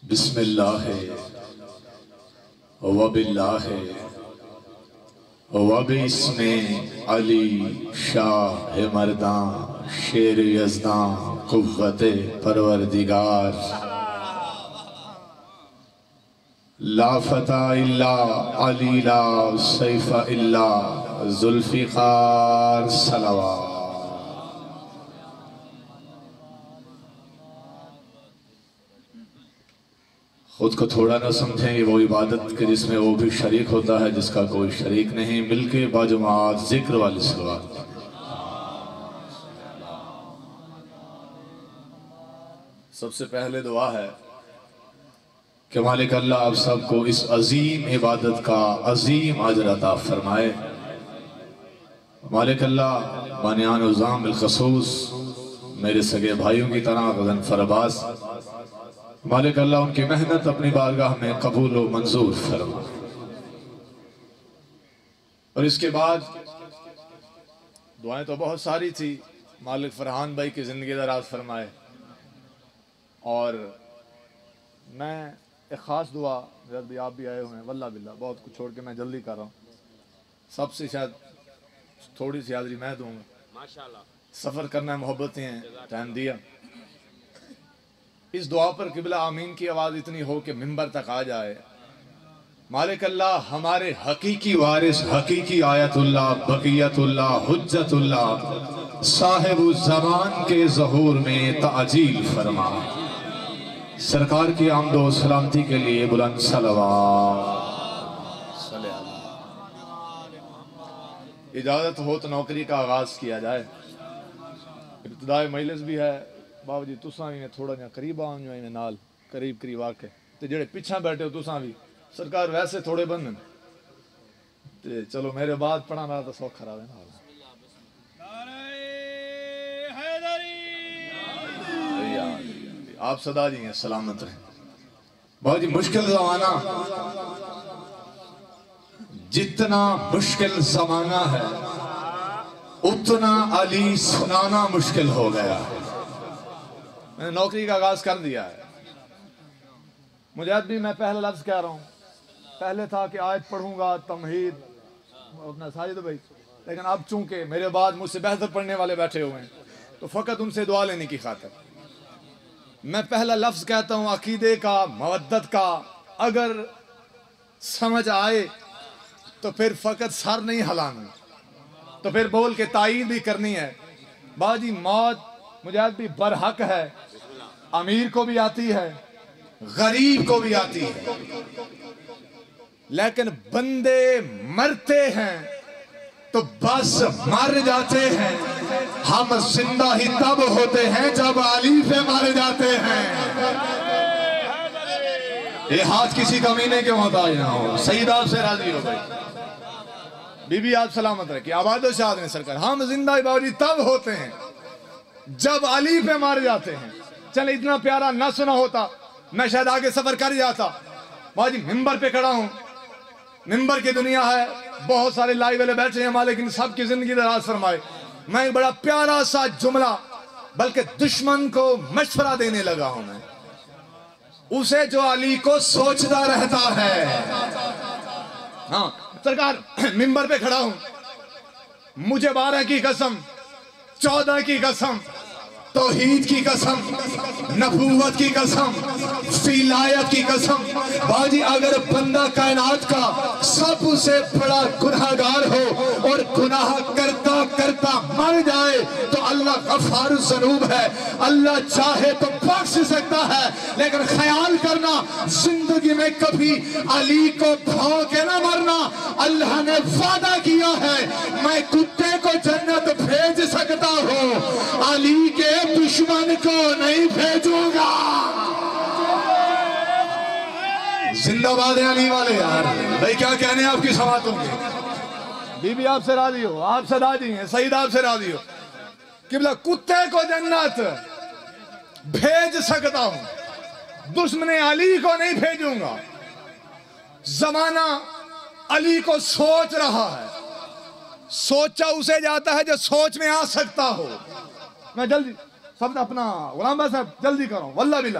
بسم اللہ وباللہ وباسم علی شاہ مرداں شیر یزداں قوت پروردگار لا فتح الا علی لا سیف الا ذوالفقار صلوات۔ خود کو تھوڑا نہ سمجھیں، یہ وہ عبادت کے جس میں وہ بھی شریک ہوتا ہے جس کا کوئی شریک نہیں، مل کے باجماعت ذکر والی صلوات۔ سب سے پہلے دعا ہے کہ مالک اللہ آپ سب کو اس عظیم عبادت کا عظیم اجر عطا فرمائے۔ مالک اللہ بانیان عظام بالخصوص میرے سگے بھائیوں کی طرح غضنفر عباس، مالک اللہ ان کی محنت اپنی بارگاہ میں قبول و منظور فرما۔ اور اس کے بعد دعائیں تو بہت ساری تھی، مالک فرحان بھائی کی زندگی دراز فرمائے، اور میں ایک خاص دعا جب بھی آپ بھی آئے ہوئے ہیں، واللہ باللہ بہت کچھ چھوڑ کے میں جلدی کر رہا ہوں، سب سے شاید تھوڑی سی حاضری میں دوں گا، سفر کرنا ہے، محبتیں ہیں، ٹائم دیا۔ اس دعا پر قبلہ آمین کی آواز اتنی ہو کہ منبر تک آ جائے۔ مالک اللہ ہمارے حقیقی وارث، حقیقی آیت اللہ، بقیت اللہ، حجت اللہ، صاحب الزمان کے ظہور میں تعجیل فرما۔ سرکار کی آمد و سلامتی کے لیے بلند صلوات۔ اجازت ہو تو نوکری کا آغاز کیا جائے۔ ابتدائی مجلس بھی ہے، بابا جی تساں بھی تھوڑا جہاں قریب آؤں جو نال قریب آ کے تے جڑے پیچھے بیٹھے ہو تساں بھی سرکار ویسے تھوڑے بندن تے چلو میرے بعد پڑھا رہا تو سوکھا رہا ہے۔ آپ صدا جی ہیں، سلامت رہیں۔ بابا جی مشکل زمانہ، جتنا مشکل زمانہ ہے اتنا علی سنانا مشکل ہو گیا۔ میں نے نوکری کا آغاز کر دیا ہے، مجاہد بھی میں پہلا لفظ کہہ رہا ہوں، پہلے تھا کہ آیت پڑھوں گا تمہید اپنا ساجد بھائی، لیکن اب چونکہ میرے بعد مجھ سے بہتر پڑھنے والے بیٹھے ہوئے ہیں تو فقط ان سے دعا لینے کی خاطر میں پہلا لفظ کہتا ہوں عقیدے کا، مودت کا۔ اگر سمجھ آئے تو پھر فقط سر نہیں ہلانا، تو پھر بول کے تائید بھی کرنی ہے۔ باجی موت مجاہد بھی برحق ہے، امیر کو بھی آتی ہے، غریب کو بھی آتی ہے، لیکن بندے مرتے ہیں تو بس مر جاتے ہیں۔ ہم زندہ ہی تب ہوتے ہیں جب علی پہ مر جاتے ہیں۔ یہ ہاتھ کسی کمینے کے محتاج نہ ہو، سید آپ سے راضی ہو بھائی، بی بی آپ سلامت رکھیں، آباد و شاد ہیں سرکار۔ ہم زندہ ہی باوجی تب ہوتے ہیں جب علی پہ مار جاتے ہیں۔ چلے اتنا پیارا نہ سنا ہوتا میں شاید آگے سفر کر جاتا۔ باجی ممبر پہ کھڑا ہوں، ممبر کی دنیا ہے، بہت سارے لائیو والے بیٹھے ہیں، مالک ان سب کی زندگی دراز فرمائے۔ میں ایک بڑا پیارا سا جملہ بلکہ دشمن کو مشورہ دینے لگا ہوں، میں اسے جو علی کو سوچتا رہتا ہے۔ ہاں سرکار ممبر پہ کھڑا ہوں، مجھے 12 کی قسم، 14 کی قسم، توحید کی قسم، نبوت کی قسم، فیلایت کی قسم، باجی اگر بندہ کائنات کا سب سے بڑا گناہگار ہو اور گناہ کرتا کرتا مر جائے تو اللہ غفار الذنوب ہے، اللہ چاہے تو بخش سکتا ہے، لیکن خیال کرنا زندگی میں کبھی علی کو بھاؤ کے نہ مرنا۔ اللہ نے وعدہ کیا ہے میں کتے کو جنت بھیج سکتا ہوں، علی کے دشمن کو نہیں بھیجوں گا۔ زندہ باد علی والے یار، بھائی کیا کہنے آپ کی سماعتوں کی؟ بی بی آپ سے راضی ہو، آپ صدا جی ہیں، سید آپ سے راضی ہو۔ قبلہ کتے کو جنت بھیج سکتا ہوں، دشمن علی کو نہیں بھیجوں گا۔ زمانہ علی کو سوچ رہا ہے، سوچا اسے جاتا ہے جو سوچ میں آ سکتا ہو۔ میں جلدی سب اپنا غلام بھائی صاحب جلدی کرو، واللہ باللہ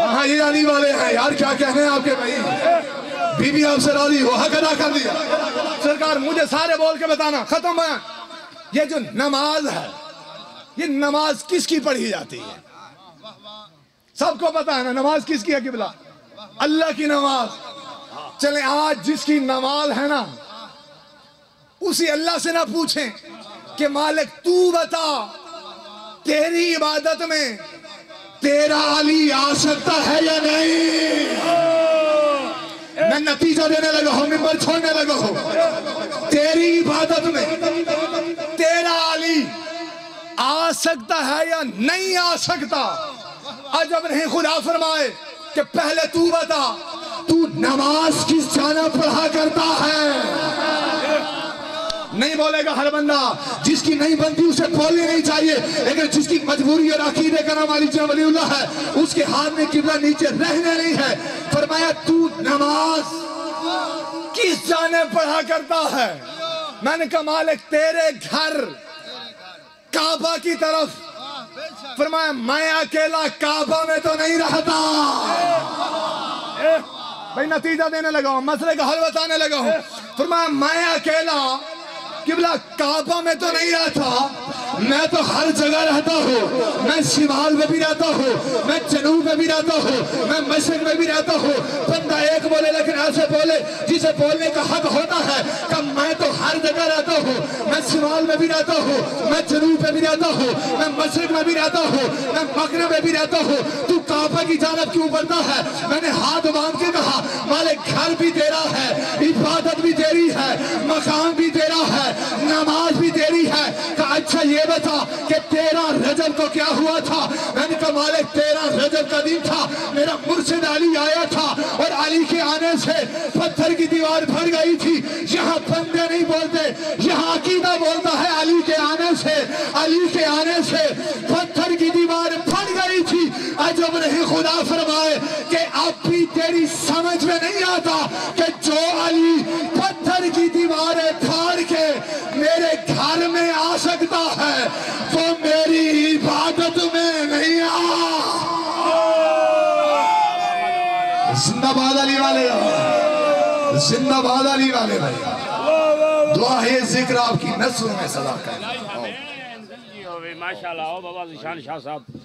ہاں یہ علی والے ہیں یار، کیا کہنے ہیں آپ کے بھائی، بی بی آپ سے راضی ہو، حق ادا کر دیا۔ سرکار مجھے سارے بول کے بتانا، ختم بیان، یہ جو نماز ہے یہ نماز کس کی پڑھی جاتی ہے؟ سب کو پتا ہے نا نماز کس کی ہے قبلہ؟ اللہ کی نماز۔ چلیں آج جس کی نماز ہے نا اسی اللہ سے نہ پوچھیں کہ مالک تو بتا تیری عبادت میں تیرا علی آ سکتا ہے یا نہیں؟ میں نتیجہ دینے لگا ہوں، ممبر چھوڑنے لگا ہوں، تیری عبادت میں تیرا علی آ سکتا ہے یا نہیں آ سکتا؟ عجب نہیں خدا فرمائے کہ پہلے تو بتا تو نماز کس جانب پڑھا کرتا ہے؟ نہیں بولے گا ہر بندہ، جس کی نہیں بنتی اسے بولنی نہیں چاہیے، لیکن جس کی مجبوری اور عقیدے کا نام علی جناب ولی اللہ ہے اس کے ہاتھ میں قبلہ نیچے رہنے نہیں ہے۔ فرمایا تو نماز کس جانب پڑھا کرتا ہے؟ میں نے کہا مالک تیرے گھر کعبہ کی طرف۔ فرمایا میں اکیلا کعبہ میں تو نہیں رہتا۔ بھائی نتیجہ دینے لگا ہوں، مسئلے کا حل بتانے لگا ہوں۔ فرمایا میں اکیلا قبلہ کعبہ میں تو نہیں رہتا، میں تو ہر جگہ رہتا ہوں، میں شمال میں بھی رہتا ہوں، میں جنوب میں بھی رہتا ہوں، میں مشرق میں بھی رہتا ہوں۔ بندہ ایک بولے لیکن ایسے بولے جسے بولنے کا حق ہوتا ہے کہ میں تو ہر جگہ رہتا ہوں، میں شمال میں بھی رہتا ہوں، میں جنوب میں بھی رہتا ہوں، میں مشرق میں بھی رہتا ہوں، میں مغرب میں بھی رہتا ہوں، تو کعبہ کی جانب کیوں بڑھتا ہے؟ میں نے ہاتھ باندھ کے کہا مالک گھر بھی تیرا ہے، عبادت بھی تیری ہے، مقام بھی تیرا ہے، نماز بھی تیری ہے۔ کہا اچھا یہ بتا کہ تیرا رجب کو کیا ہوا تھا؟ میں نے کہا مالک تیرا رجب کا دن تھا، میرا مرشد علی آیا تھا اور علی کے آنے سے پتھر کی دیوار بھر گئی تھی۔ یہاں بندے نہیں بولتے، یہاں عقیدہ بولتا ہے علی کے آنے سے، علی کے آنے سے پتھر کی دیوار بھر گئی تھی۔ عجب نہیں خدا فرمائے کہ اب بھی تیری سمجھ میں نہیں آتا کہ جو علی پتھر کی دیواریں پھاڑ کے میرے گھر میں آ سکتا ہے وہ میری عبادت میں نہیں آ۔ زندہ باد علی والے، زندہ باد علی والے بھائی، دعا ہے ذکر آپ کی نسلوں میں صدا کریں۔ ماشاءاللہ بابا ذیشان شاہ صاحب